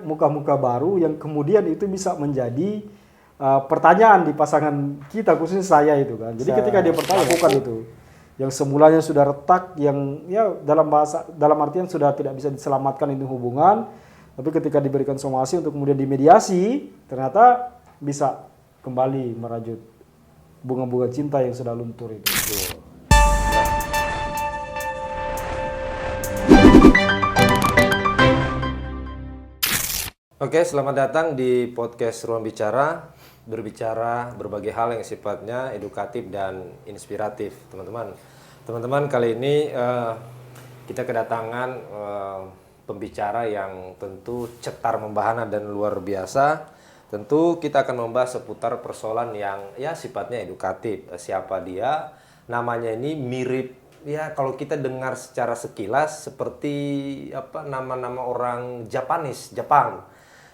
muka-muka baru yang kemudian itu bisa menjadi pertanyaan di pasangan kita, khususnya saya itu kan. Jadi ketika dia lakukan itu, yang semulanya sudah retak, yang ya dalam artian sudah tidak bisa diselamatkan itu hubungan, tapi ketika diberikan somasi untuk kemudian dimediasi, ternyata bisa kembali merajut bunga-bunga cinta yang sudah luntur itu. Oke, selamat datang di podcast Ruang Bicara, berbicara berbagai hal yang sifatnya edukatif dan inspiratif, teman-teman. Teman-teman, kali ini kita kedatangan pembicara yang tentu cetar membahana dan luar biasa. Tentu kita akan membahas seputar persoalan yang ya sifatnya edukatif. Siapa dia? Namanya ini mirip, ya kalau kita dengar secara sekilas seperti apa nama-nama orang Japanese, Jepang.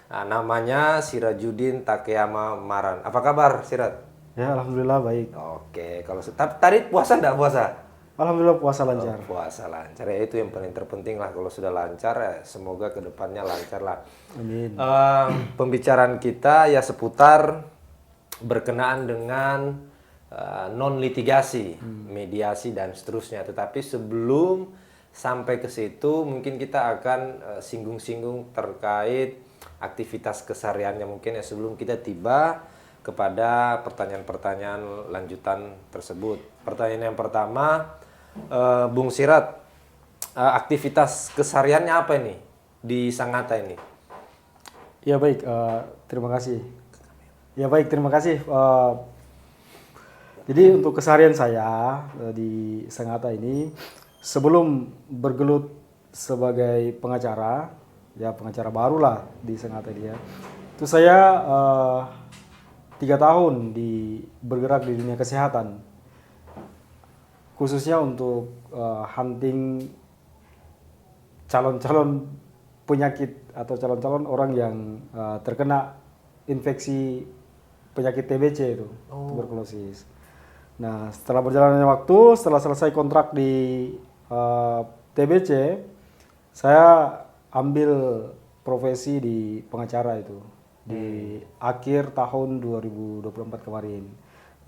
Nah, namanya Sirajuddin Takeyama Maran. Apa kabar, Sirat? Ya, alhamdulillah baik. Oke, kalau tadi puasa enggak puasa? Alhamdulillah puasa lancar. Puasa lancar, ya itu yang paling terpenting lah. Kalau sudah lancar, ya semoga kedepannya lancar lah. Amin. Pembicaraan kita ya seputar berkenaan dengan non-litigasi, mediasi dan seterusnya. Tetapi sebelum sampai ke situ, mungkin kita akan singgung-singgung terkait aktivitas kesehariannya mungkin ya sebelum kita tiba kepada pertanyaan-pertanyaan lanjutan tersebut. Pertanyaan yang pertama, Bung Sirat, aktivitas kesehariannya apa ini di Sangatta ini? Ya baik, terima kasih. Ya baik, terima kasih. Jadi untuk keseharian saya di Sangatta ini, sebelum bergelut sebagai pengacara, ya pengacara barulah di Sangatta dia, itu saya 3 tahun bergerak di dunia kesehatan, khususnya untuk hunting calon-calon penyakit atau calon-calon orang yang terkena infeksi penyakit TBC itu, tuberkulosis. Nah, setelah berjalannya waktu, setelah selesai kontrak di TBC, saya ambil profesi di pengacara itu di akhir tahun 2024 kemarin.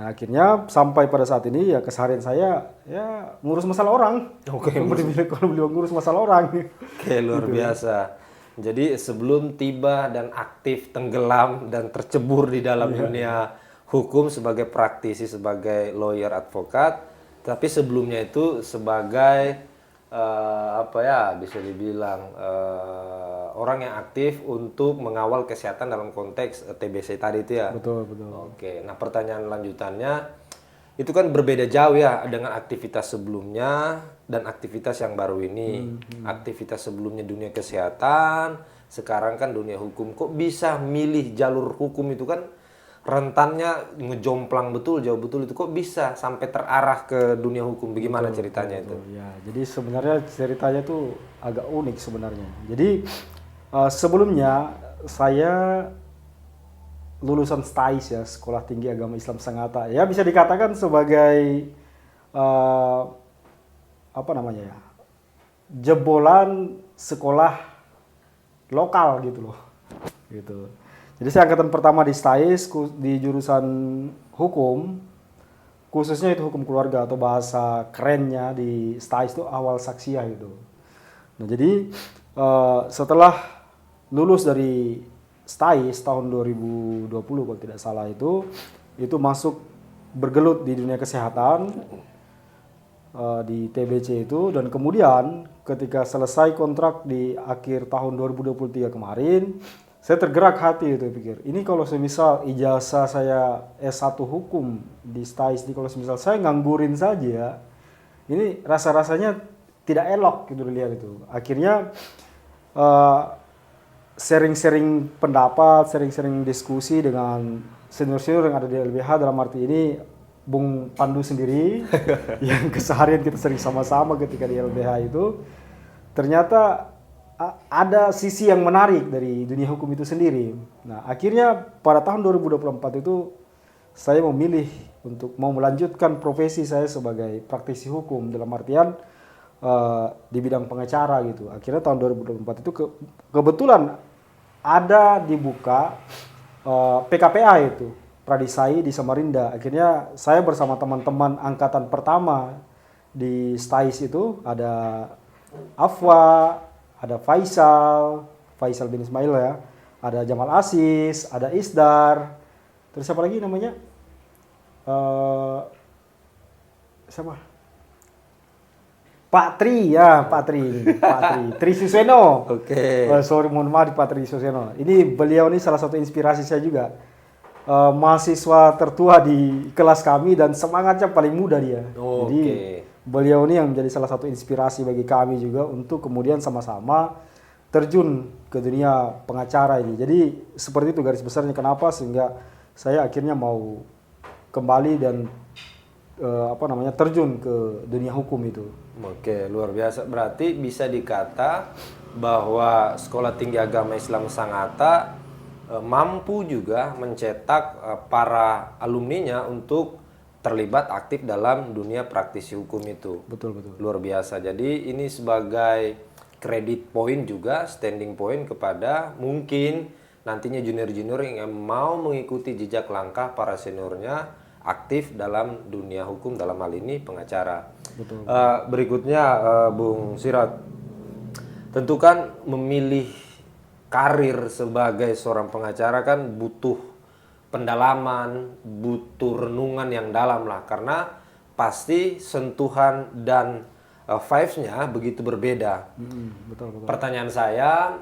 Nah, akhirnya sampai pada saat ini ya keseharian saya ya ngurus masalah orang. Oke, kalau beliau ngurus masalah orang. Oke, luar biasa. Jadi sebelum tiba dan aktif tenggelam dan tercebur di dalam dunia hukum sebagai praktisi, sebagai lawyer advokat, tapi sebelumnya itu sebagai apa ya bisa dibilang orang yang aktif untuk mengawal kesehatan dalam konteks TBC tadi itu ya. Betul. Oke, nah pertanyaan lanjutannya itu kan berbeda jauh ya dengan aktivitas sebelumnya dan aktivitas yang baru ini. Aktivitas sebelumnya dunia kesehatan, sekarang kan dunia hukum. Kok bisa milih jalur hukum itu kan rentannya ngejomplang betul, jauh betul itu. Kok bisa sampai terarah ke dunia hukum? Bagaimana ceritanya itu? Ya, jadi sebenarnya ceritanya itu agak unik sebenarnya. Jadi sebelumnya saya lulusan STAIS ya, Sekolah Tinggi Agama Islam Sangatta. Ya bisa dikatakan sebagai apa namanya ya, jebolan sekolah lokal gitu loh, gitu. Jadi saya angkatan pertama di STAIS di jurusan hukum, khususnya itu hukum keluarga atau bahasa kerennya di STAIS itu awal saksiyah gitu. Nah jadi setelah lulus dari STAIS tahun 2020 kalau tidak salah itu masuk bergelut di dunia kesehatan di TBC itu, dan kemudian ketika selesai kontrak di akhir tahun 2023 kemarin, saya tergerak hati itu pikir, ini kalau semisal ijazah saya S1 hukum di STAIS, kalau semisal saya nganggurin saja, ini rasa-rasanya tidak elok gitu dilihat itu. Akhirnya sharing-sharing pendapat, sharing-sharing diskusi dengan senior-senior yang ada di LBH, dalam arti ini Bung Pandu sendiri yang keseharian kita sering sama-sama ketika di LBH itu, ternyata ada sisi yang menarik dari dunia hukum itu sendiri. Nah, akhirnya pada tahun 2024 itu saya memilih untuk mau melanjutkan profesi saya sebagai praktisi hukum, dalam artian di bidang pengacara gitu. Akhirnya tahun 2024 itu kebetulan ada dibuka PKPA itu, Pradisai di Samarinda. Akhirnya saya bersama teman-teman angkatan pertama di STAIS itu, ada Afwa, ada Faisal bin Ismail ya, ada Jamal Asis, ada Isdar, terus siapa lagi namanya? Siapa? Pak Tri ya, Pak Tri Suseno. Oke. Sorry, mohon maaf, Pak Tri Suseno. Ini beliau ini salah satu inspirasi saya juga. Mahasiswa tertua di kelas kami dan semangatnya paling muda dia. Jadi beliau ini yang menjadi salah satu inspirasi bagi kami juga untuk kemudian sama-sama terjun ke dunia pengacara ini. Jadi seperti itu garis besarnya kenapa sehingga saya akhirnya mau kembali dan terjun ke dunia hukum itu. Oke, luar biasa. Berarti bisa dikata bahwa Sekolah Tinggi Agama Islam Sangatta mampu juga mencetak para alumninya untuk terlibat aktif dalam dunia praktisi hukum itu. Betul. Luar biasa. Jadi ini sebagai kredit point juga, standing point kepada mungkin nantinya junior-junior yang mau mengikuti jejak langkah para seniornya aktif dalam dunia hukum, dalam hal ini pengacara. Betul. Berikutnya Bung Sirat, tentu kan memilih karir sebagai seorang pengacara kan butuh pendalaman, butuh renungan yang dalam lah, karena pasti sentuhan dan vibes-nya begitu berbeda. Betul. Pertanyaan saya,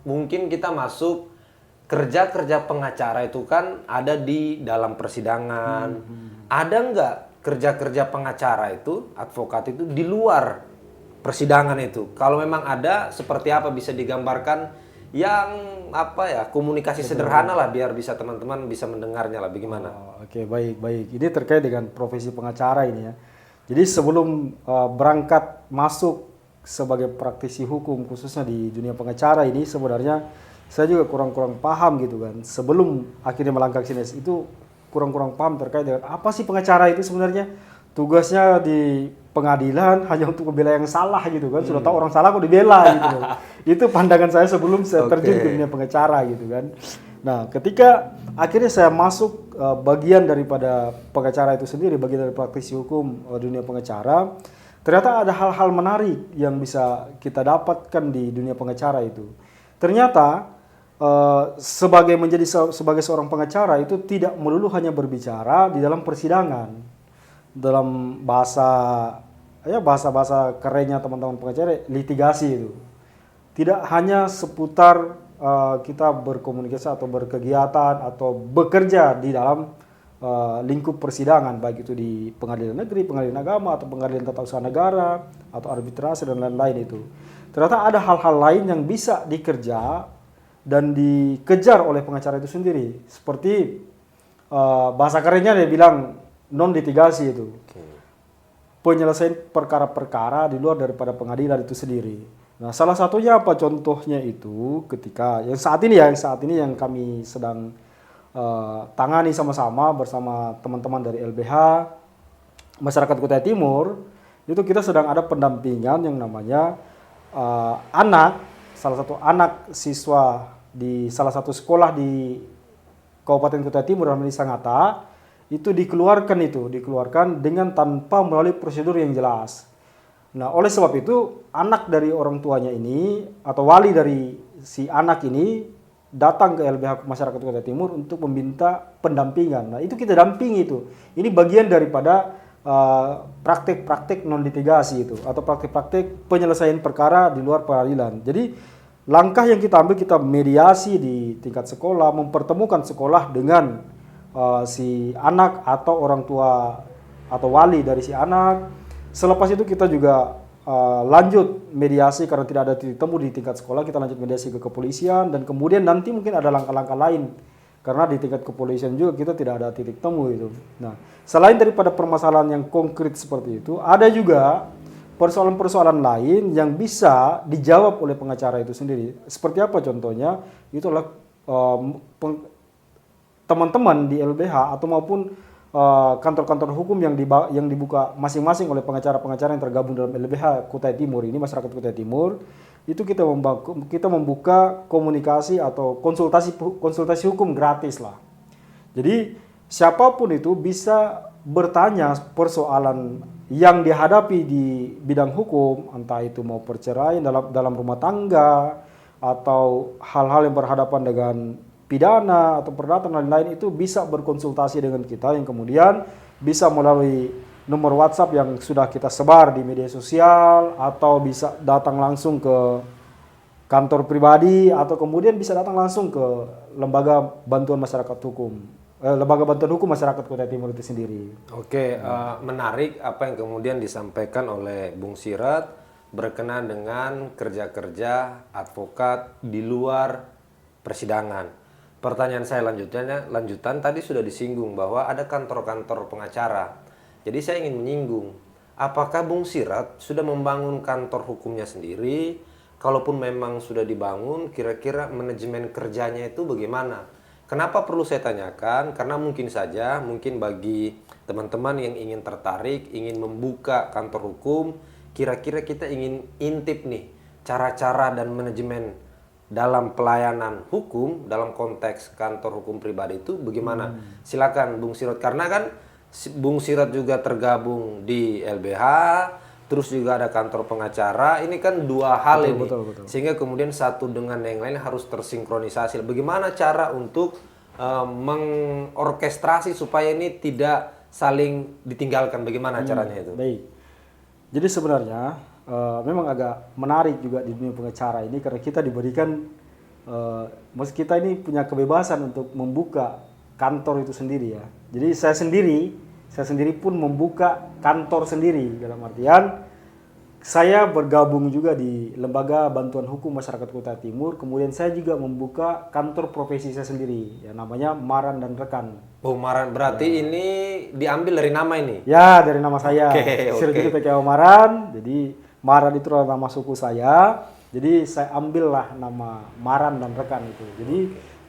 mungkin kita masuk kerja-kerja pengacara itu kan ada di dalam persidangan. Ada nggak kerja-kerja pengacara itu, advokat itu di luar persidangan itu? Kalau memang ada, seperti apa bisa digambarkan yang komunikasi sederhana lah biar bisa teman-teman bisa mendengarnya lah, bagaimana? Oke, baik. Ini terkait dengan profesi pengacara ini ya. Jadi sebelum berangkat masuk sebagai praktisi hukum khususnya di dunia pengacara ini sebenarnya saya juga kurang paham gitu kan. Sebelum akhirnya melangkah ke sini itu kurang paham terkait dengan apa sih pengacara itu sebenarnya. Tugasnya di pengadilan hanya untuk membela yang salah gitu kan. Sudah tahu orang salah kok dibela gitu kan. Itu pandangan saya sebelum saya terjun ke dunia pengacara gitu kan. Nah, ketika akhirnya saya masuk bagian daripada pengacara itu sendiri, bagian dari praktisi hukum dunia pengacara, ternyata ada hal-hal menarik yang bisa kita dapatkan di dunia pengacara itu. Ternyata sebagai seorang pengacara itu tidak melulu hanya berbicara di dalam persidangan, dalam bahasa kerennya teman-teman pengacara, litigasi itu tidak hanya seputar kita berkomunikasi atau berkegiatan atau bekerja di dalam lingkup persidangan, baik itu di pengadilan negeri, pengadilan agama, atau pengadilan tata usaha negara, atau arbitrase dan lain-lain itu. Ternyata ada hal-hal lain yang bisa dikerja dan dikejar oleh pengacara itu sendiri. Seperti bahasa kerennya dia bilang non-litigasi itu. Penyelesaian perkara-perkara di luar daripada pengadilan itu sendiri. Nah, salah satunya apa contohnya itu ketika yang saat ini yang kami sedang tangani sama-sama bersama teman-teman dari LBH Masyarakat Kutai Timur, itu kita sedang ada pendampingan yang namanya salah satu anak siswa di salah satu sekolah di Kabupaten Kutai Timur namanya Sangatta, itu dikeluarkan dengan tanpa melalui prosedur yang jelas. Nah, oleh sebab itu anak dari orang tuanya ini atau wali dari si anak ini datang ke LBH Masyarakat Kutai Timur untuk meminta pendampingan. Nah, itu kita dampingi itu. Ini bagian daripada praktik-praktik non-litigasi itu atau praktik-praktik penyelesaian perkara di luar peradilan. Jadi langkah yang kita ambil, kita mediasi di tingkat sekolah, mempertemukan sekolah dengan si anak atau orang tua atau wali dari si anak. Selepas itu kita juga lanjut mediasi karena tidak ada titik temu di tingkat sekolah, kita lanjut mediasi ke kepolisian dan kemudian nanti mungkin ada langkah-langkah lain karena di tingkat kepolisian juga kita tidak ada titik temu itu. Nah, selain daripada permasalahan yang konkret seperti itu, ada juga persoalan-persoalan lain yang bisa dijawab oleh pengacara itu sendiri. Seperti apa contohnya? Itu adalah teman-teman di LBH atau maupun kantor-kantor hukum yang dibuka masing-masing oleh pengacara-pengacara yang tergabung dalam LBH Kutai Timur ini, Masyarakat Kutai Timur. itu kita membuka komunikasi atau konsultasi hukum gratis lah. Jadi siapapun itu bisa bertanya persoalan yang dihadapi di bidang hukum, entah itu mau perceraian dalam rumah tangga atau hal-hal yang berhadapan dengan pidana atau perdata dan lain-lain, itu bisa berkonsultasi dengan kita yang kemudian bisa melalui nomor WhatsApp yang sudah kita sebar di media sosial, atau bisa datang langsung ke kantor pribadi, atau kemudian bisa datang langsung ke Lembaga Bantuan Masyarakat Hukum, Lembaga Bantuan Hukum Masyarakat Kutai Timur itu sendiri. Oke, menarik apa yang kemudian disampaikan oleh Bung Sirat berkenaan dengan kerja-kerja advokat di luar persidangan. Pertanyaan saya lanjutan tadi sudah disinggung bahwa ada kantor-kantor pengacara. Jadi saya ingin menyinggung, apakah Bung Sirat sudah membangun kantor hukumnya sendiri? Kalaupun memang sudah dibangun, kira-kira manajemen kerjanya itu bagaimana? Kenapa perlu saya tanyakan? Karena mungkin bagi teman-teman yang ingin tertarik, ingin membuka kantor hukum, kira-kira kita ingin intip nih cara-cara dan manajemen dalam pelayanan hukum dalam konteks kantor hukum pribadi itu bagaimana? Silakan Bung Sirat, karena kan Bung Sirat juga tergabung di LBH, terus juga ada kantor pengacara. Ini kan dua hal ini. Betul. Sehingga kemudian satu dengan yang lain harus tersinkronisasi. Bagaimana cara untuk mengorkestrasi supaya ini tidak saling ditinggalkan? Bagaimana caranya itu? Baik. Jadi sebenarnya memang agak menarik juga di dunia pengacara ini, karena kita diberikan, maksud kita ini punya kebebasan untuk membuka kantor itu sendiri ya. Jadi saya sendiri pun membuka kantor sendiri, dalam artian saya bergabung juga di Lembaga Bantuan Hukum Masyarakat Kutai Timur, kemudian saya juga membuka kantor profesi saya sendiri, ya namanya Maran dan Rekan. Oh, Maran, berarti ini diambil dari nama ini? Ya, dari nama saya. Oke. Sirjudu PKO Maran, jadi Maran itu adalah nama suku saya, jadi saya ambillah nama Maran dan Rekan itu. Jadi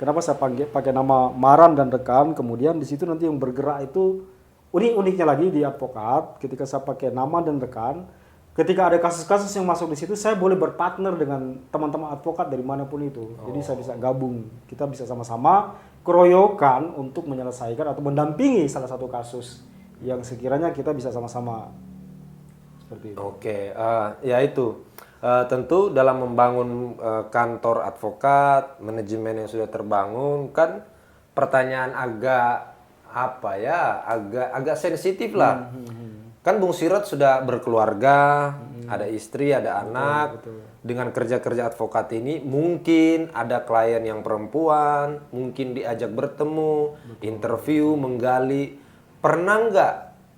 kenapa saya pakai nama Maran dan Rekan, kemudian di situ nanti yang bergerak itu uniknya lagi di advokat, ketika saya pakai nama dan rekan, ketika ada kasus-kasus yang masuk di situ, saya boleh berpartner dengan teman-teman advokat dari manapun itu. Jadi saya bisa gabung, kita bisa sama-sama keroyokan untuk menyelesaikan atau mendampingi salah satu kasus yang sekiranya kita bisa sama-sama seperti itu. Oke, ya itu. Tentu dalam membangun kantor advokat, manajemen yang sudah terbangun, kan pertanyaan agak agak sensitif lah. Kan Bung Sirat sudah berkeluarga, ada istri, ada anak. Betul. Dengan kerja-kerja advokat ini mungkin ada klien yang perempuan, mungkin diajak bertemu, interview, menggali. Pernah nggak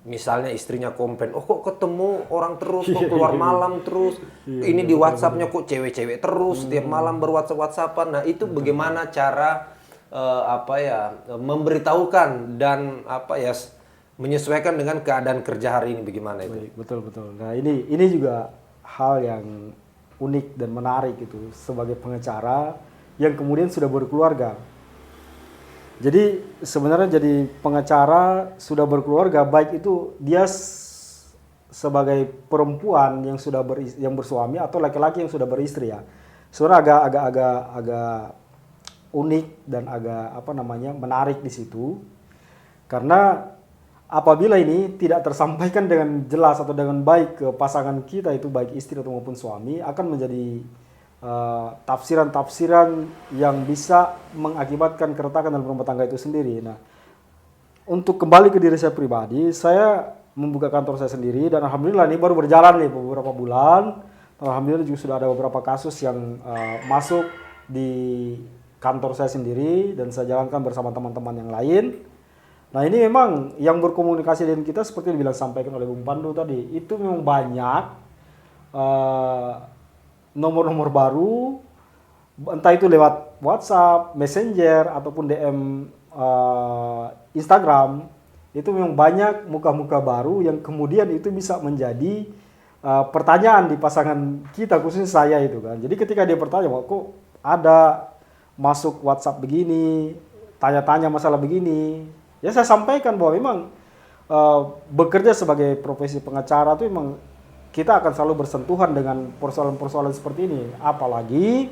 misalnya istrinya komplain, oh kok ketemu orang terus, kok keluar malam terus, ini di WhatsApp-nya kok cewek-cewek terus, setiap malam berWhatsApp-WhatsAppan. Nah itu bagaimana cara memberitahukan dan menyesuaikan dengan keadaan kerja hari ini, bagaimana itu? Betul. Nah ini juga hal yang unik dan menarik itu sebagai pengacara yang kemudian sudah berkeluarga. Jadi sebenarnya jadi pengacara sudah berkeluarga, baik itu dia sebagai perempuan yang sudah yang bersuami atau laki-laki yang sudah beristri ya. Sebenarnya agak unik dan agak menarik di situ, karena apabila ini tidak tersampaikan dengan jelas atau dengan baik ke pasangan kita itu baik istri atau maupun suami, akan menjadi tafsiran-tafsiran yang bisa mengakibatkan keretakan dalam rumah tangga itu sendiri. Nah, untuk kembali ke diri saya pribadi, saya membuka kantor saya sendiri dan alhamdulillah ini baru berjalan nih beberapa bulan. Alhamdulillah juga sudah ada beberapa kasus yang masuk di kantor saya sendiri dan saya jalankan bersama teman-teman yang lain. Nah ini memang yang berkomunikasi dengan kita seperti yang sampaikan oleh Bung Pandu tadi, itu memang banyak nomor-nomor baru, entah itu lewat WhatsApp, Messenger, ataupun DM Instagram, itu memang banyak muka-muka baru yang kemudian itu bisa menjadi pertanyaan di pasangan kita, khususnya saya itu kan. Jadi ketika dia bertanya, kok ada masuk WhatsApp begini, tanya-tanya masalah begini, ya saya sampaikan bahwa memang bekerja sebagai profesi pengacara itu memang kita akan selalu bersentuhan dengan persoalan-persoalan seperti ini. Apalagi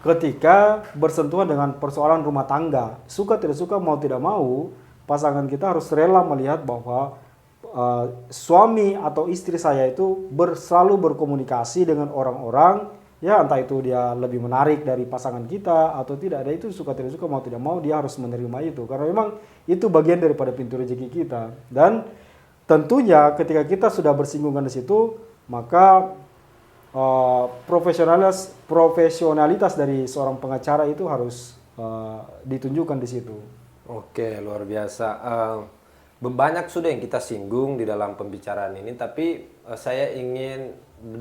ketika bersentuhan dengan persoalan rumah tangga. Suka tidak suka, mau tidak mau, pasangan kita harus rela melihat bahwa suami atau istri saya itu selalu berkomunikasi dengan orang-orang, ya entah itu dia lebih menarik dari pasangan kita atau tidak, ada itu suka tidak suka, mau tidak mau dia harus menerima itu. Karena memang itu bagian daripada pintu rezeki kita. Dan tentunya ketika kita sudah bersinggungan di situ, maka profesionalitas dari seorang pengacara itu harus ditunjukkan di situ. Oke, luar biasa. Banyak sudah yang kita singgung di dalam pembicaraan ini, tapi saya ingin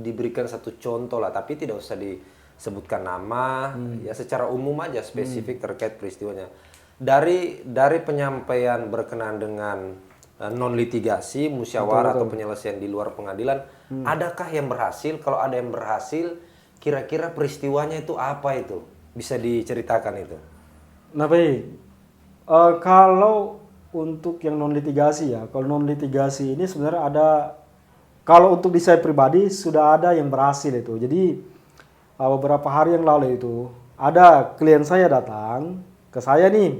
diberikan satu contoh lah, tapi tidak usah disebutkan nama, ya secara umum aja spesifik terkait peristiwanya. Dari penyampaian berkenaan dengan non litigasi, musyawarah atau penyelesaian di luar pengadilan, adakah yang berhasil? Kalau ada yang berhasil, kira-kira peristiwanya itu apa itu? Bisa diceritakan itu? Nah baik, kalau untuk yang non litigasi ya, kalau non litigasi ini sebenarnya ada, kalau untuk di saya pribadi sudah ada yang berhasil itu. Jadi beberapa hari yang lalu itu ada klien saya datang ke saya nih,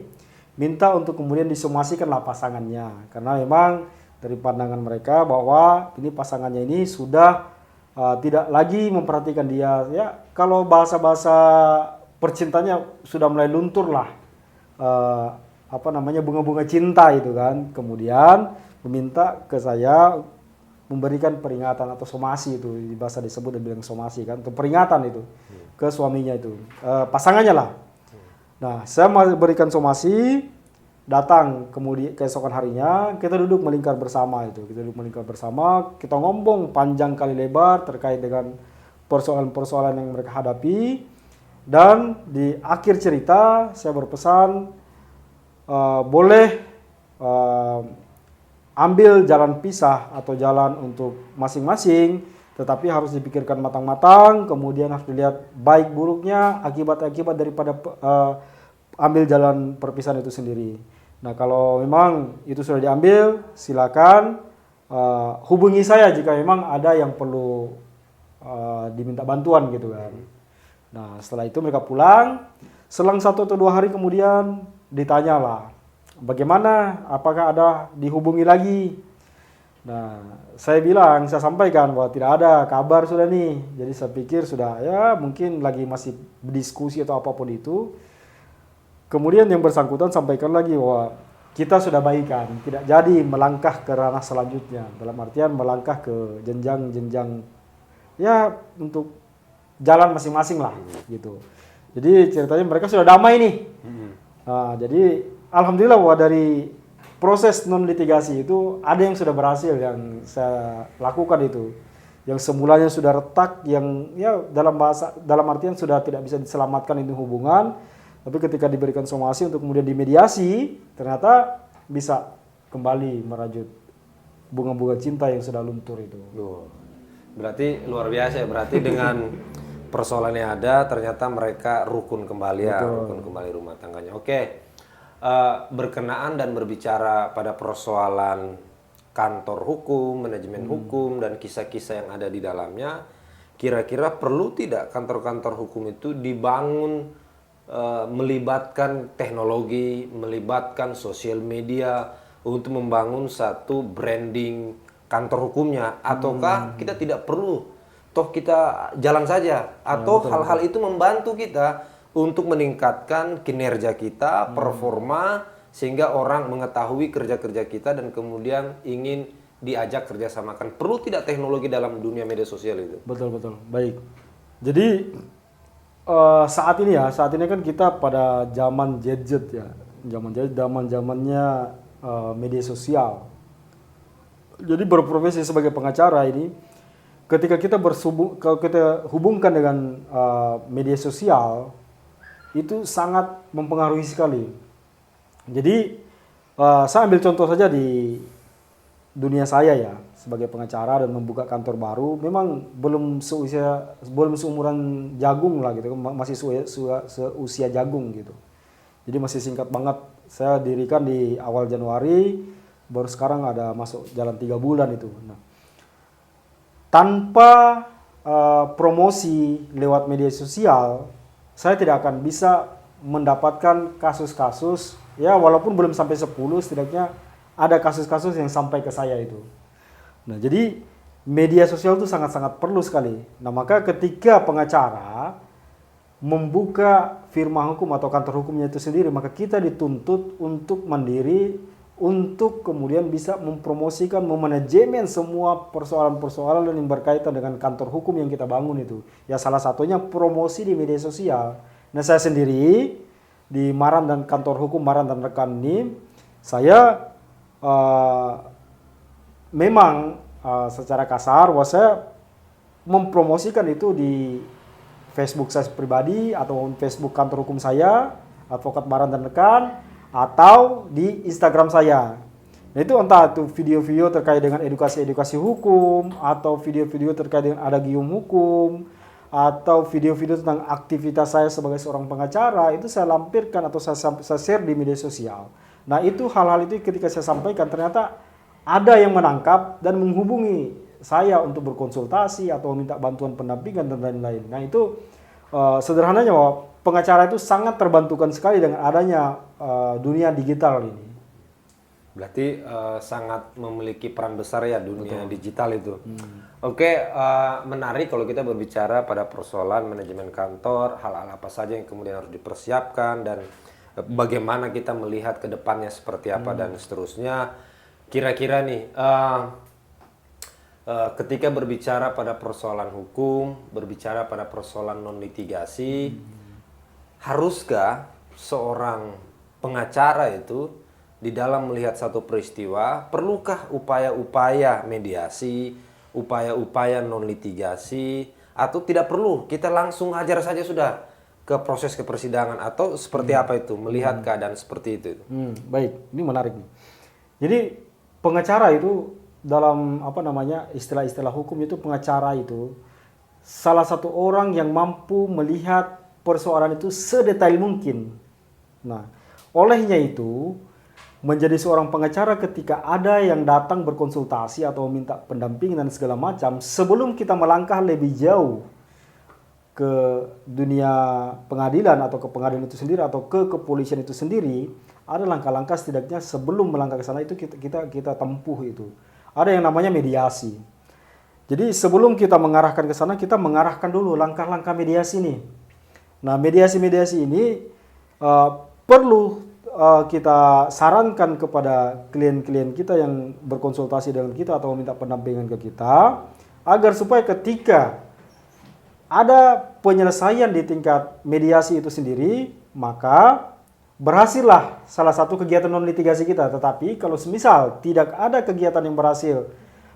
minta untuk kemudian disomasikanlah pasangannya, karena memang dari pandangan mereka bahwa ini pasangannya ini sudah tidak lagi memperhatikan dia, ya kalau bahasa-bahasa percintanya sudah mulai luntur lah, bunga-bunga cinta itu kan. Kemudian meminta ke saya memberikan peringatan atau somasi, itu di bahasa disebut dan bilang somasi kan, atau peringatan itu ke suaminya itu, pasangannya lah. Nah, saya berikan somasi, datang kemudian keesokan harinya kita duduk melingkar bersama itu. Kita duduk melingkar bersama, kita ngomong panjang kali lebar terkait dengan persoalan-persoalan yang mereka hadapi. Dan di akhir cerita saya berpesan, boleh ambil jalan pisah atau jalan untuk masing-masing, tetapi harus dipikirkan matang-matang, kemudian harus dilihat baik buruknya, akibat-akibat daripada ambil jalan perpisahan itu sendiri. Nah, kalau memang itu sudah diambil, silakan hubungi saya jika memang ada yang perlu diminta bantuan gitu kan. Nah, setelah itu mereka pulang, selang 1 atau 2 hari kemudian ditanyalah, bagaimana, apakah ada dihubungi lagi? Nah, saya sampaikan bahwa tidak ada kabar sudah nih. Jadi saya pikir sudah, ya mungkin lagi masih berdiskusi atau apapun itu. Kemudian yang bersangkutan sampaikan lagi bahwa kita sudah baikan, tidak jadi melangkah ke ranah selanjutnya. Dalam artian melangkah ke jenjang-jenjang, ya untuk jalan masing-masing lah gitu. Jadi ceritanya mereka sudah damai nih. Nah, jadi alhamdulillah bahwa dari proses non litigasi itu ada yang sudah berhasil yang saya lakukan itu. Yang semulanya sudah retak, yang ya dalam artian sudah tidak bisa diselamatkan itu hubungan, tapi ketika diberikan somasi untuk kemudian dimediasi, ternyata bisa kembali merajut bunga-bunga cinta yang sudah luntur itu. Berarti luar biasa ya, berarti dengan persoalan yang ada ternyata mereka rukun kembali ya, rukun kembali rumah tangganya. Oke. Berkenaan dan berbicara pada persoalan kantor hukum, manajemen hukum, dan kisah-kisah yang ada di dalamnya, kira-kira perlu tidak kantor-kantor hukum itu dibangun melibatkan teknologi, melibatkan sosial media untuk membangun satu branding kantor hukumnya, ataukah kita tidak perlu, toh kita jalan saja, atau hal-hal itu membantu kita untuk meningkatkan kinerja kita, performa, sehingga orang mengetahui kerja-kerja kita dan kemudian ingin diajak kerjasamakan. Perlu tidak teknologi dalam dunia media sosial itu? Betul. Baik. Jadi saat ini kan kita pada zaman gadget ya, zamannya media sosial. Jadi berprofesi sebagai pengacara ini, ketika kalau kita hubungkan dengan media sosial, itu sangat mempengaruhi sekali. Jadi saya ambil contoh saja di dunia saya ya, sebagai pengacara dan membuka kantor baru, memang belum seumuran jagung lah gitu, masih seusia jagung gitu. Jadi masih singkat banget. Saya dirikan di awal Januari, baru sekarang ada masuk jalan 3 bulan itu. Nah, tanpa promosi lewat media sosial, saya tidak akan bisa mendapatkan kasus-kasus, ya walaupun belum sampai 10, setidaknya ada kasus-kasus yang sampai ke saya itu. Nah, jadi media sosial itu sangat-sangat perlu sekali. Nah, maka ketika pengacara membuka firma hukum atau kantor hukumnya itu sendiri, maka kita dituntut untuk mandiri, untuk kemudian bisa mempromosikan, memanajemen semua persoalan-persoalan yang berkaitan dengan kantor hukum yang kita bangun itu. Ya salah satunya promosi di media sosial. Nah, saya sendiri di Maran dan kantor hukum Maran dan rekan ini, saya memang secara kasar bahwa saya mempromosikan itu di Facebook saya pribadi atau Facebook kantor hukum saya, Advokat Maran dan rekan, atau di Instagram saya. Nah, itu entah itu video-video terkait dengan edukasi-edukasi hukum, atau video-video terkait dengan adagium hukum, atau video-video tentang aktivitas saya sebagai seorang pengacara, itu saya lampirkan atau saya share di media sosial. Nah, itu hal-hal itu ketika saya sampaikan ternyata ada yang menangkap dan menghubungi saya untuk berkonsultasi atau minta bantuan pendampingan dan lain-lain. Nah, itu sederhananya bahwa pengacara itu sangat terbantukan sekali dengan adanya dunia digital ini. Berarti sangat memiliki peran besar ya dunia digital itu. Oke, menarik kalau kita berbicara pada persoalan manajemen kantor, hal-hal apa saja yang kemudian harus dipersiapkan dan bagaimana kita melihat ke depannya seperti apa dan seterusnya. Kira-kira nih, ketika berbicara pada persoalan hukum, berbicara pada persoalan non-litigasi, haruskah seorang pengacara itu di dalam melihat satu peristiwa, perlukah upaya-upaya mediasi, upaya-upaya non-litigasi, atau tidak perlu, kita langsung hajar saja sudah ke proses kepersidangan, atau seperti apa itu, melihat keadaan seperti itu? Baik, ini menarik nih. Jadi pengacara itu dalam istilah-istilah hukum itu, pengacara itu salah satu orang yang mampu melihat persoalan itu sedetail mungkin. Nah, olehnya itu menjadi seorang pengacara ketika ada yang datang berkonsultasi atau minta pendampingan dan segala macam, sebelum kita melangkah lebih jauh ke dunia pengadilan atau ke pengadilan itu sendiri atau ke kepolisian itu sendiri, ada langkah-langkah setidaknya sebelum melangkah ke sana itu kita tempuh itu. Ada yang namanya mediasi. Jadi sebelum kita mengarahkan ke sana, kita mengarahkan dulu langkah-langkah mediasi nih. Nah, mediasi-mediasi ini perlu kita sarankan kepada klien-klien kita yang berkonsultasi dengan kita atau minta pendampingan ke kita, agar supaya ketika ada penyelesaian di tingkat mediasi itu sendiri, maka berhasillah salah satu kegiatan non-litigasi kita. Tetapi kalau semisal tidak ada kegiatan yang berhasil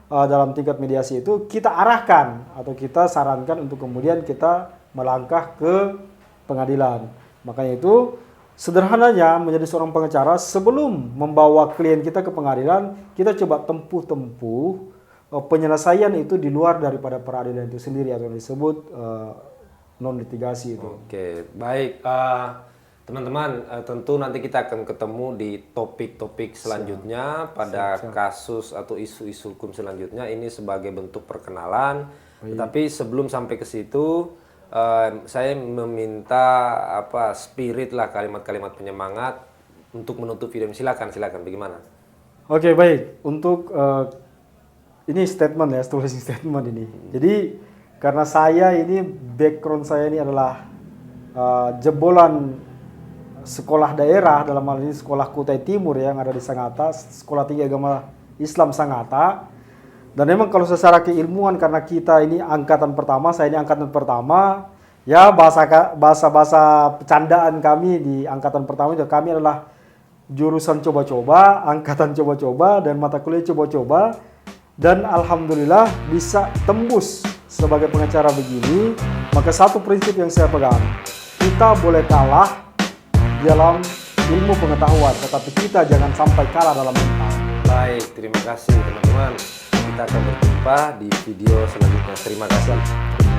dalam tingkat mediasi itu, kita arahkan atau kita sarankan untuk kemudian kita melangkah ke pengadilan. Makanya itu sederhananya menjadi seorang pengacara, sebelum membawa klien kita ke pengadilan, kita coba tempuh penyelesaian itu di luar daripada peradilan itu sendiri atau disebut non-litigasi itu. Oke, baik. Teman-teman, tentu nanti kita akan ketemu di topik-topik selanjutnya pada kasus atau isu-isu hukum selanjutnya. Ini sebagai bentuk perkenalan. Tetapi sebelum sampai ke situ, saya meminta spirit lah, kalimat-kalimat penyemangat untuk menutup video ini. Silakan, bagaimana? Oke, baik. Untuk ini statement ya, closing statement ini. Jadi karena saya ini background saya ini adalah jebolan sekolah daerah, dalam hal ini sekolah Kutai Timur yang ada di Sangatta, Sekolah Tinggi Agama Islam Sangatta. Dan memang kalau secara keilmuan, karena kita ini angkatan pertama, saya ini angkatan pertama, ya bahasa bercandaan kami di angkatan pertama itu, kami adalah jurusan coba-coba, angkatan coba-coba, dan mata kuliah coba-coba. Dan alhamdulillah bisa tembus sebagai pengacara begini. Maka satu prinsip yang saya pegang, kita boleh kalah dalam ilmu pengetahuan, tetapi kita jangan sampai kalah dalam mental. Baik, terima kasih teman-teman. Kita akan berjumpa di video selanjutnya. Terima kasih.